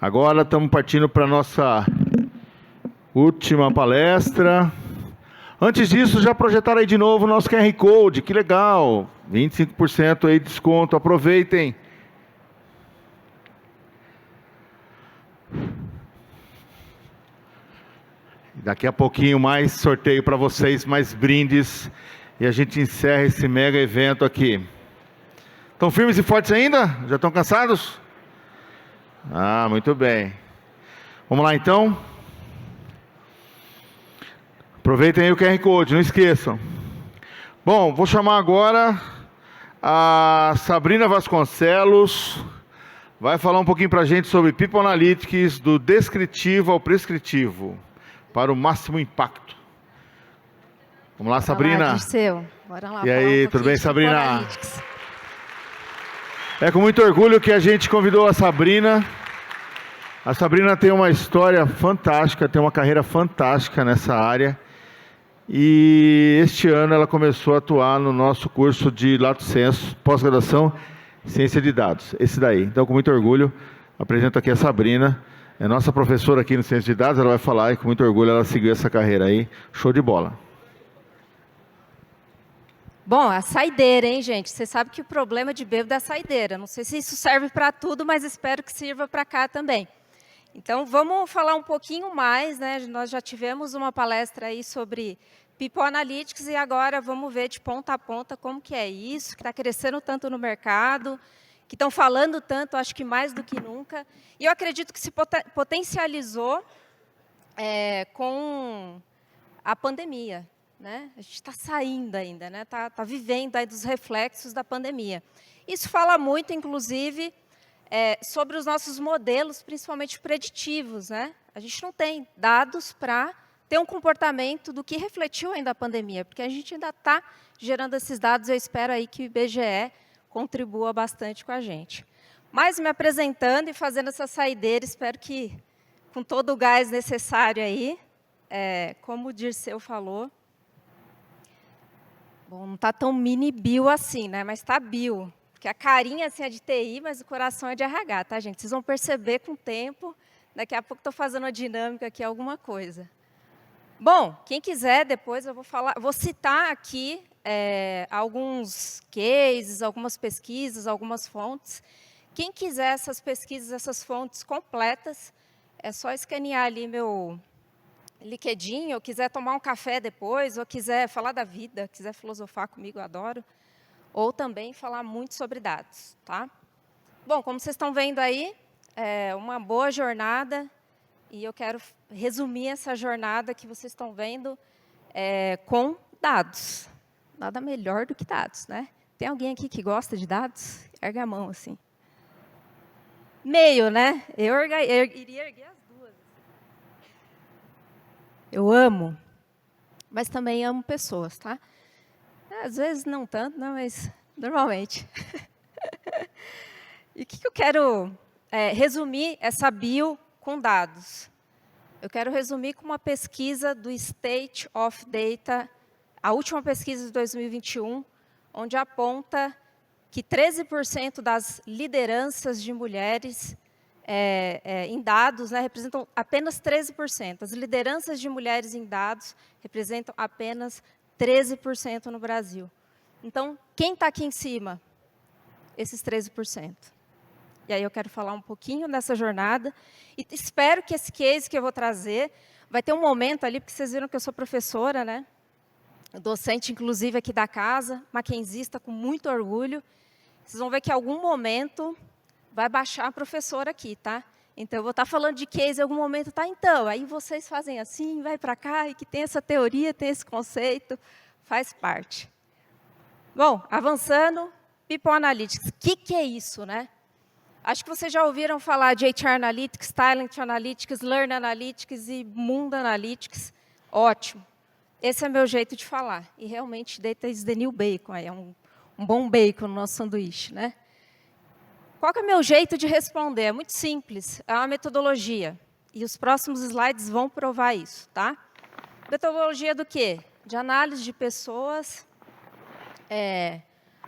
Agora estamos partindo para a nossa última palestra. Antes disso, já projetaram aí de novo o nosso QR Code, que legal! 25% aí de desconto, aproveitem! Daqui a pouquinho mais sorteio para vocês, mais brindes, e a gente encerra esse mega evento aqui. Estão firmes e fortes ainda? Já estão cansados? Ah, muito bem. Vamos lá então? Aproveitem aí o QR Code, não esqueçam. Bom, vou chamar agora a Sabrina Vasconcelos. Vai falar um pouquinho para a gente sobre People Analytics, do descritivo ao prescritivo, para o máximo impacto. Vamos lá, Sabrina. Olá, Dirceu. Bora lá. E aí, tudo bem, Sabrina? Analytics. É com muito orgulho que a gente convidou a Sabrina. A Sabrina tem uma história fantástica, tem uma carreira fantástica nessa área. E este ano ela começou a atuar no nosso curso de Lato Sensu, pós-graduação, Ciência de Dados. Esse daí. Então, com muito orgulho, apresento aqui a Sabrina. É nossa professora aqui no Ciência de Dados, ela vai falar e com muito orgulho ela seguiu essa carreira aí. Show de bola. Bom, a saideira, hein, gente? Você sabe que o problema de bêbado é a saideira. Não sei se isso serve para tudo, mas espero que sirva para cá também. Então, vamos falar um pouquinho mais, né? Nós já tivemos uma palestra aí sobre People Analytics e agora vamos ver de ponta a ponta como que é isso, que está crescendo tanto no mercado, que estão falando tanto, acho que mais do que nunca. E eu acredito que se potencializou com a pandemia, né? A gente está saindo ainda, né? Tá vivendo aí dos reflexos da pandemia. Isso fala muito, inclusive, sobre os nossos modelos, principalmente preditivos, né? A gente não tem dados para ter um comportamento do que refletiu ainda a pandemia, porque a gente ainda está gerando esses dados. Eu espero aí que o IBGE contribua bastante com a gente. Mas me apresentando e fazendo essa saideira, espero que com todo o gás necessário aí, como o Dirceu falou. Bom, não está tão mini bio assim, né? Mas está bio. Porque a carinha assim, é de TI, mas o coração é de RH, tá, gente? Vocês vão perceber com o tempo. Daqui a pouco estou fazendo uma dinâmica aqui, alguma coisa. Bom, quem quiser, depois eu vou citar aqui alguns cases, algumas pesquisas, algumas fontes. Quem quiser essas pesquisas, essas fontes completas, é só escanear ali meu LinkedIn, ou quiser tomar um café depois, ou quiser falar da vida, quiser filosofar comigo, eu adoro. Ou também falar muito sobre dados, tá? Bom, como vocês estão vendo aí, é uma boa jornada, e eu quero resumir essa jornada que vocês estão vendo com dados. Nada melhor do que dados, né? Tem alguém aqui que gosta de dados? Erga a mão, assim. Meio, né? Eu iria erguer as duas. Eu amo, mas também amo pessoas, tá? Às vezes não tanto, não, mas normalmente. E o que eu quero resumir essa bio com dados? Eu quero resumir com uma pesquisa do State of Data, a última pesquisa de 2021, onde aponta que 13% das lideranças de mulheres em dados, né, representam apenas 13%. As lideranças de mulheres em dados representam apenas 13% no Brasil. Então, quem está aqui em cima? Esses 13%. E aí eu quero falar um pouquinho dessa jornada. E espero que esse case que eu vou trazer, vai ter um momento ali, porque vocês viram que eu sou professora, né? Docente, inclusive, aqui da casa, mackenzista, com muito orgulho. Vocês vão ver que em algum momento vai baixar a professora aqui, tá? Então, eu vou estar falando de case em algum momento, tá? Então, aí vocês fazem assim, vai para cá, e que tem essa teoria, tem esse conceito, faz parte. Bom, avançando, People Analytics. O que é isso, né? Acho que vocês já ouviram falar de HR Analytics, Talent Analytics, Learn Analytics e Mundo Analytics. Ótimo. Esse é meu jeito de falar. E realmente, data is the new bacon. É um bom bacon no nosso sanduíche, né? Qual que é o meu jeito de responder? É muito simples. É uma metodologia. E os próximos slides vão provar isso, tá? Metodologia do quê? De análise de pessoas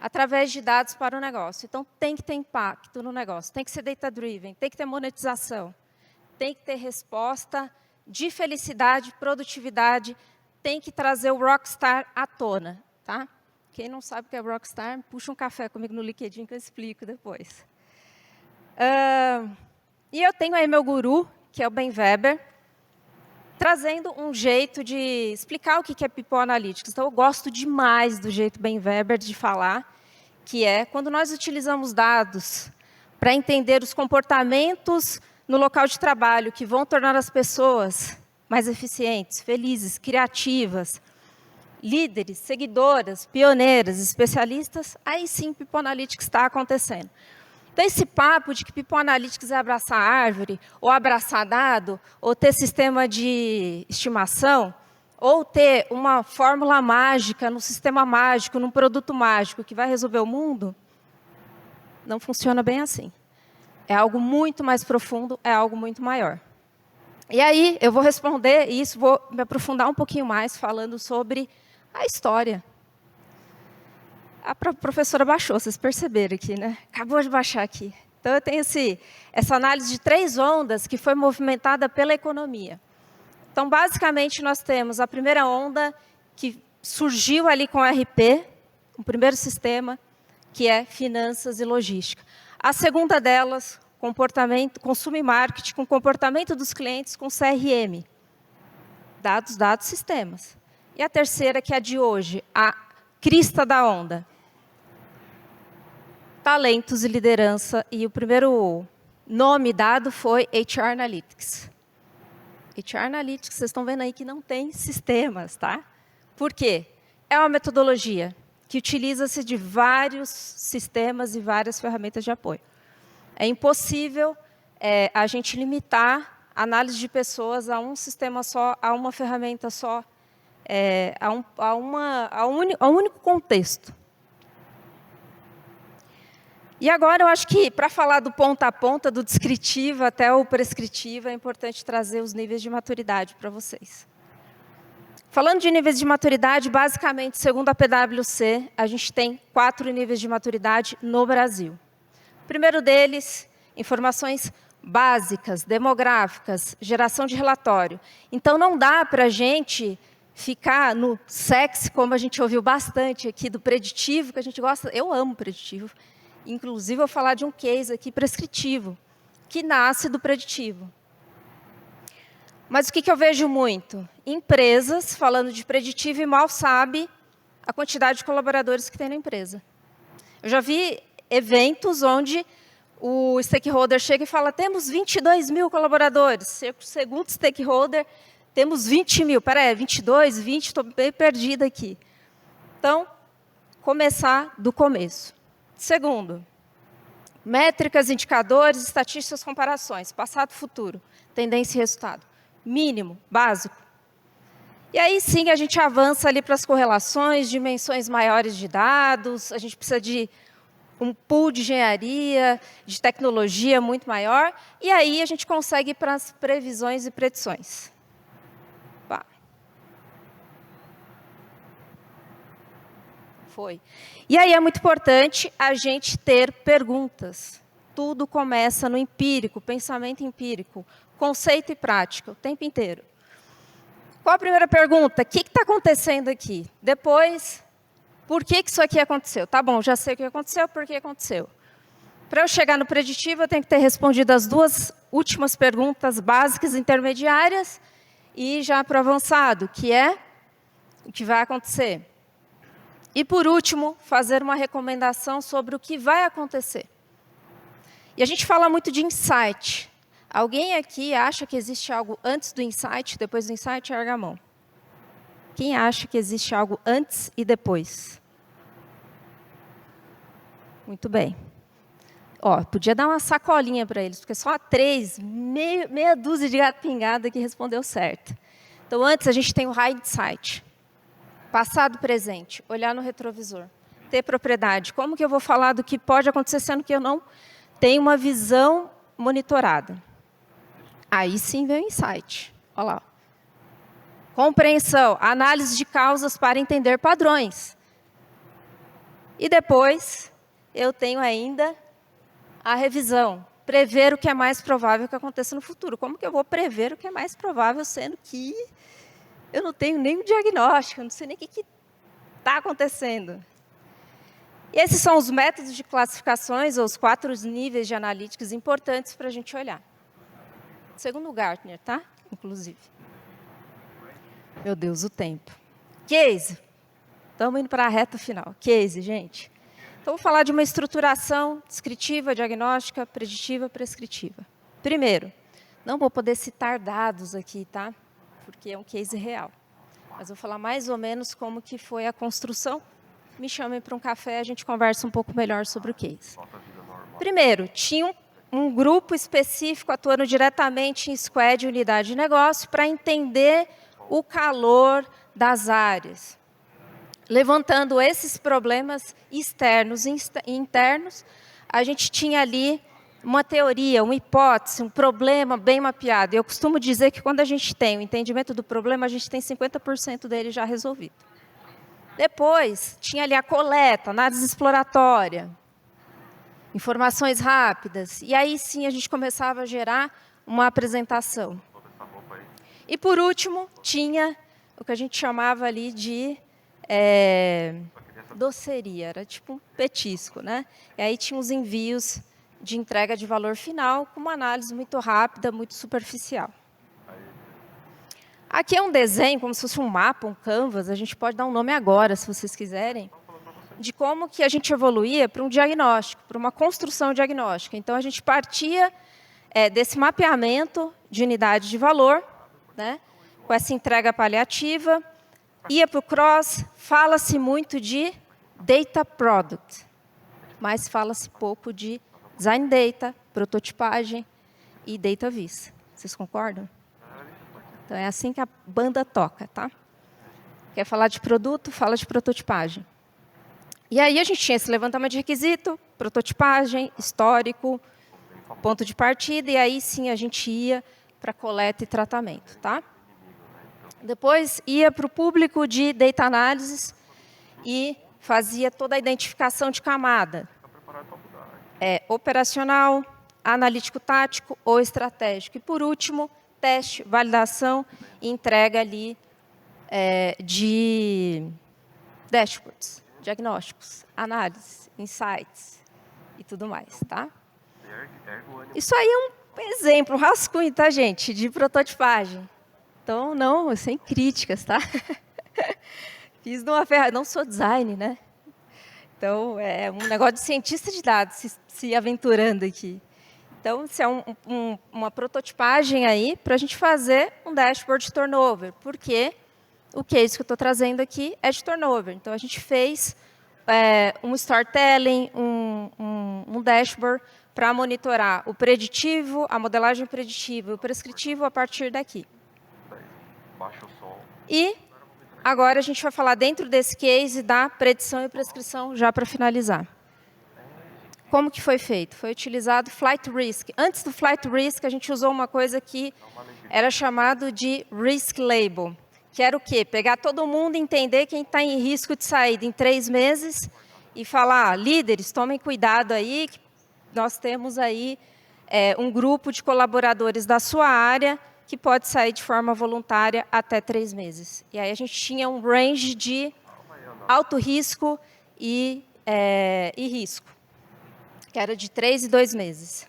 através de dados para o negócio. Então, tem que ter impacto no negócio, tem que ser data-driven, tem que ter monetização. tem que ter resposta de felicidade, produtividade, tem que trazer o rockstar à tona, tá? Quem não sabe o que é rockstar, puxa um café comigo no LinkedIn que eu explico depois. E eu tenho aí meu guru, que é o Ben Weber, trazendo um jeito de explicar o que é People Analytics. Então, eu gosto demais do jeito Ben Weber de falar, que é quando nós utilizamos dados para entender os comportamentos no local de trabalho que vão tornar as pessoas mais eficientes, felizes, criativas, líderes, seguidoras, pioneiras, especialistas, aí sim People Analytics está acontecendo. Então, esse papo de que People Analytics é abraçar árvore, ou abraçar dado, ou ter sistema de estimação, ou ter uma fórmula mágica, num sistema mágico, num produto mágico que vai resolver o mundo, não funciona bem assim. É algo muito mais profundo, é algo muito maior. E aí, eu vou responder isso, vou me aprofundar um pouquinho mais, falando sobre a história. A professora baixou, vocês perceberam aqui, né? Acabou de baixar aqui. Então, eu tenho essa análise de 3 ondas que foi movimentada pela economia. Então, basicamente, nós temos a primeira onda que surgiu ali com o RP, o primeiro sistema, que é finanças e logística. A segunda delas, comportamento, consumo e marketing, com comportamento dos clientes com CRM. Dados, sistemas. E a terceira, que é a de hoje, a crista da onda. Talentos e liderança, e o primeiro nome dado foi HR Analytics. HR Analytics, vocês estão vendo aí que não tem sistemas, tá? Por quê? É uma metodologia que utiliza-se de vários sistemas e várias ferramentas de apoio. É impossível a gente limitar a análise de pessoas a um sistema só, a uma ferramenta só, a um único contexto. E agora, eu acho que, para falar do ponta a ponta, do descritivo até o prescritivo, é importante trazer os níveis de maturidade para vocês. Falando de níveis de maturidade, basicamente, segundo a PwC, a gente tem 4 níveis de maturidade no Brasil. O primeiro deles, informações básicas, demográficas, geração de relatório. Então, não dá para a gente ficar no sexy, como a gente ouviu bastante aqui, do preditivo, que a gente gosta. Eu amo preditivo. Inclusive, eu vou falar de um case aqui prescritivo, que nasce do preditivo. Mas o que eu vejo muito? Empresas falando de preditivo e mal sabe a quantidade de colaboradores que tem na empresa. Eu já vi eventos onde o stakeholder chega e fala, temos 22 mil colaboradores. Segundo stakeholder, temos 20 mil. Espera aí, 22, 20, estou bem perdida aqui. Então, começar do começo. Segundo, métricas, indicadores, estatísticas, comparações, passado, futuro, tendência e resultado. Mínimo, básico. E aí sim a gente avança ali para as correlações, dimensões maiores de dados, a gente precisa de um pool de engenharia, de tecnologia muito maior, e aí a gente consegue ir para as previsões e predições. Foi. E aí é muito importante a gente ter perguntas. Tudo começa no empírico, pensamento empírico, conceito e prática, o tempo inteiro. Qual a primeira pergunta? O que está acontecendo aqui? Depois, por que isso aqui aconteceu? Tá bom, já sei o que aconteceu, por que aconteceu? Para eu chegar no preditivo, eu tenho que ter respondido as 2 últimas perguntas básicas e intermediárias e já para o avançado, que é o que vai acontecer. E, por último, fazer uma recomendação sobre o que vai acontecer. E a gente fala muito de insight. Alguém aqui acha que existe algo antes do insight, depois do insight? Erga a mão. Quem acha que existe algo antes e depois? Muito bem. Ó, podia dar uma sacolinha para eles, porque só 3, meia dúzia de gato pingada que respondeu certo. Então, antes a gente tem o hindsight. Passado, presente, olhar no retrovisor, ter propriedade. Como que eu vou falar do que pode acontecer, sendo que eu não tenho uma visão monitorada? Aí sim vem o insight. Olha lá. Compreensão, análise de causas para entender padrões. E depois, eu tenho ainda a revisão. prever o que é mais provável que aconteça no futuro. Como que eu vou prever o que é mais provável, sendo que eu não tenho nenhum diagnóstico, eu não sei nem o que está acontecendo? E esses são os métodos de classificações, ou os 4 níveis de analíticos importantes para a gente olhar. Segundo o Gartner, tá? Inclusive. Meu Deus, o tempo. Case. Estamos indo para a reta final. Case, gente. Então, vou falar de uma estruturação descritiva, diagnóstica, preditiva, prescritiva. Primeiro, não vou poder citar dados aqui, tá? Porque é um case real. Mas vou falar mais ou menos como que foi a construção. Me chamem para um café, a gente conversa um pouco melhor sobre o case. Primeiro, tinha um grupo específico atuando diretamente em squad, unidade de negócio, para entender o calor das áreas. Levantando esses problemas externos e internos, a gente tinha ali uma teoria, uma hipótese, um problema bem mapeado. E eu costumo dizer que quando a gente tem o entendimento do problema, a gente tem 50% dele já resolvido. Depois, tinha ali a coleta, análise exploratória, informações rápidas. E aí sim a gente começava a gerar uma apresentação. E por último, tinha o que a gente chamava ali de doceria, era tipo um petisco, né? E aí tinha os envios de entrega de valor final, com uma análise muito rápida, muito superficial. Aqui é um desenho, como se fosse um mapa, um canvas, a gente pode dar um nome agora, se vocês quiserem, de como que a gente evoluía para um diagnóstico, para uma construção diagnóstica. Então, a gente partia desse mapeamento de unidade de valor, né, com essa entrega paliativa, ia para o cross, fala-se muito de data product, mas fala-se pouco de design data, prototipagem e data vis. Vocês concordam? Então, é assim que a banda toca, tá? Quer falar de produto, fala de prototipagem. E aí a gente tinha esse levantamento de requisito, prototipagem, histórico, ponto de partida, e aí sim a gente ia para coleta e tratamento, tá? Depois ia para o público de data analysis e fazia toda a identificação de camada. Operacional, analítico tático ou estratégico. E por último, teste, validação e entrega ali de dashboards, diagnósticos, análises, insights e tudo mais, tá? Isso aí é um exemplo, um rascunho, tá, gente, de prototipagem. Então, não, sem críticas, tá? Fiz numa ferramenta, não sou design, né? Então, é um negócio de cientista de dados se aventurando aqui. Então, isso é uma prototipagem aí para a gente fazer um dashboard de turnover, porque o case que eu estou trazendo aqui é de turnover. Então, a gente fez um storytelling, um dashboard para monitorar o preditivo, a modelagem preditiva e o prescritivo a partir daqui. E agora a gente vai falar dentro desse case da predição e prescrição já para finalizar. Como que foi feito? Foi utilizado Flight Risk. Antes do Flight Risk, a gente usou uma coisa que era chamado de Risk Label, que era o quê? Pegar todo mundo e entender quem está em risco de saída em 3 meses e falar, líderes, tomem cuidado aí, que nós temos aí um grupo de colaboradores da sua área que pode sair de forma voluntária até 3 meses. E aí a gente tinha um range de alto risco e risco, que era de 3 e 2 meses.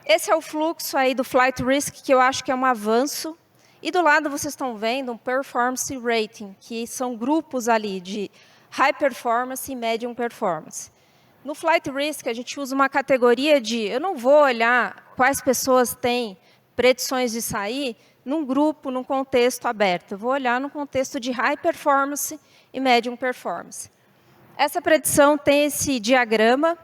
Esse é o fluxo aí do Flight Risk, que eu acho que é um avanço. E do lado vocês estão vendo um Performance Rating, que são grupos ali de High Performance e Medium Performance. No Flight Risk, a gente usa uma categoria de... Eu não vou olhar quais pessoas têm predições de sair num grupo, num contexto aberto. Eu vou olhar no contexto de High Performance e Medium Performance. Essa predição tem esse diagrama,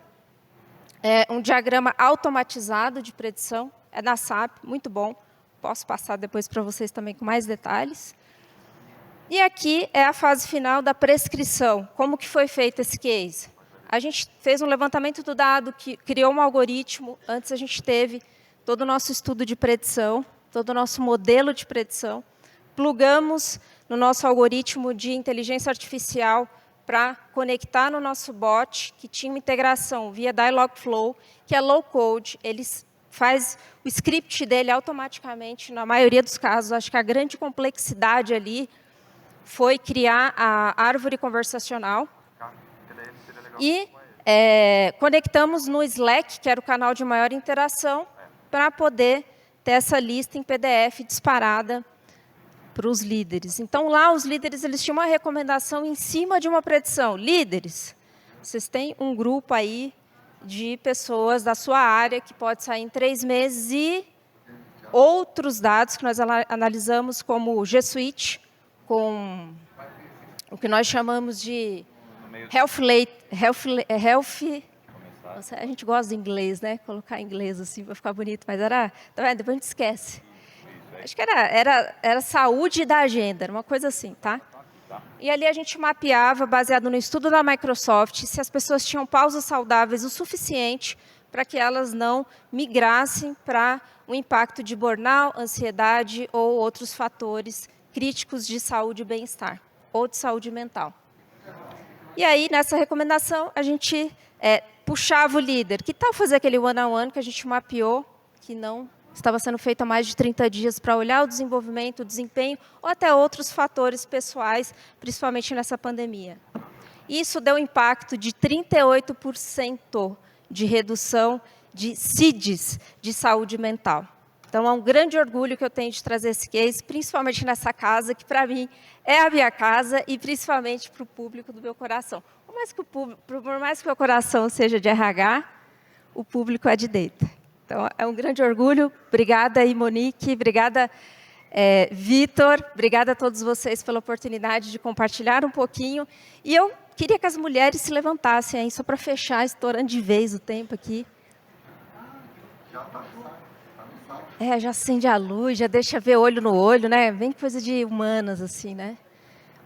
um diagrama automatizado de predição, é da SAP, muito bom. Posso passar depois para vocês também com mais detalhes. E aqui é a fase final da prescrição. Como que foi feito esse case? A gente fez um levantamento do dado, criou um algoritmo. Antes a gente teve todo o nosso estudo de predição, todo o nosso modelo de predição. Plugamos no nosso algoritmo de inteligência artificial para conectar no nosso bot, que tinha uma integração via Dialogflow, que é low code, ele faz o script dele automaticamente, na maioria dos casos. Acho que a grande complexidade ali foi criar a árvore conversacional. E conectamos no Slack, que era o canal de maior interação, para poder ter essa lista em PDF disparada para os líderes. Então, lá, os líderes eles tinham uma recomendação em cima de uma predição. Líderes, vocês têm um grupo aí de pessoas da sua área que pode sair em 3 meses e outros dados que nós analisamos como o G Suite, com o que nós chamamos de Nossa, a gente gosta de inglês, né? Colocar em inglês assim para ficar bonito, mas era, tá vendo? Depois a gente esquece. Acho que era saúde da agenda, era uma coisa assim, tá? E ali a gente mapeava, baseado no estudo da Microsoft, se as pessoas tinham pausas saudáveis o suficiente para que elas não migrassem para o impacto de burnout, ansiedade ou outros fatores críticos de saúde e bem-estar, ou de saúde mental. E aí, nessa recomendação, a gente puxava o líder. Que tal fazer aquele one-on-one que a gente mapeou, que não estava sendo feito há mais de 30 dias, para olhar o desenvolvimento, o desempenho, ou até outros fatores pessoais, principalmente nessa pandemia. Isso deu impacto de 38% de redução de CIDs de saúde mental. Então, é um grande orgulho que eu tenho de trazer esse case, principalmente nessa casa, que para mim é a minha casa, e principalmente para o público do meu coração. Por mais que o meu coração seja de RH, o público é de data. Então, é um grande orgulho. Obrigada aí, Monique. Obrigada, Vitor. Obrigada a todos vocês pela oportunidade de compartilhar um pouquinho. E eu queria que as mulheres se levantassem aí, só para fechar, estourando de vez o tempo aqui. Já acende a luz, já deixa ver olho no olho, né? Bem coisa de humanas, assim, né?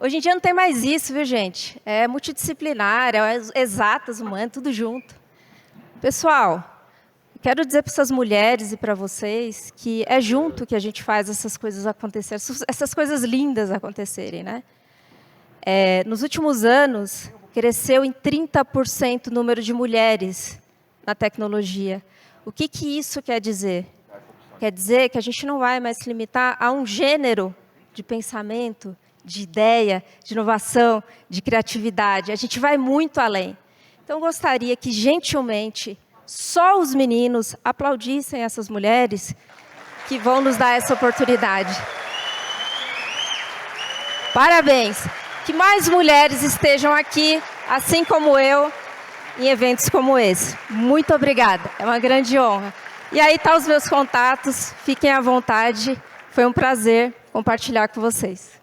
Hoje em dia não tem mais isso, viu, gente? É multidisciplinar, é exatas, humanas, tudo junto. Pessoal, quero dizer para essas mulheres e para vocês que é junto que a gente faz essas coisas acontecerem, essas coisas lindas acontecerem, né? Nos últimos anos, cresceu em 30% o número de mulheres na tecnologia. O que isso quer dizer? Quer dizer que a gente não vai mais se limitar a um gênero de pensamento, de ideia, de inovação, de criatividade. A gente vai muito além. Então, eu gostaria que, gentilmente, só os meninos aplaudissem essas mulheres que vão nos dar essa oportunidade. Parabéns! Que mais mulheres estejam aqui, assim como eu, em eventos como esse. Muito obrigada, é uma grande honra. E aí estão os meus contatos, fiquem à vontade, foi um prazer compartilhar com vocês.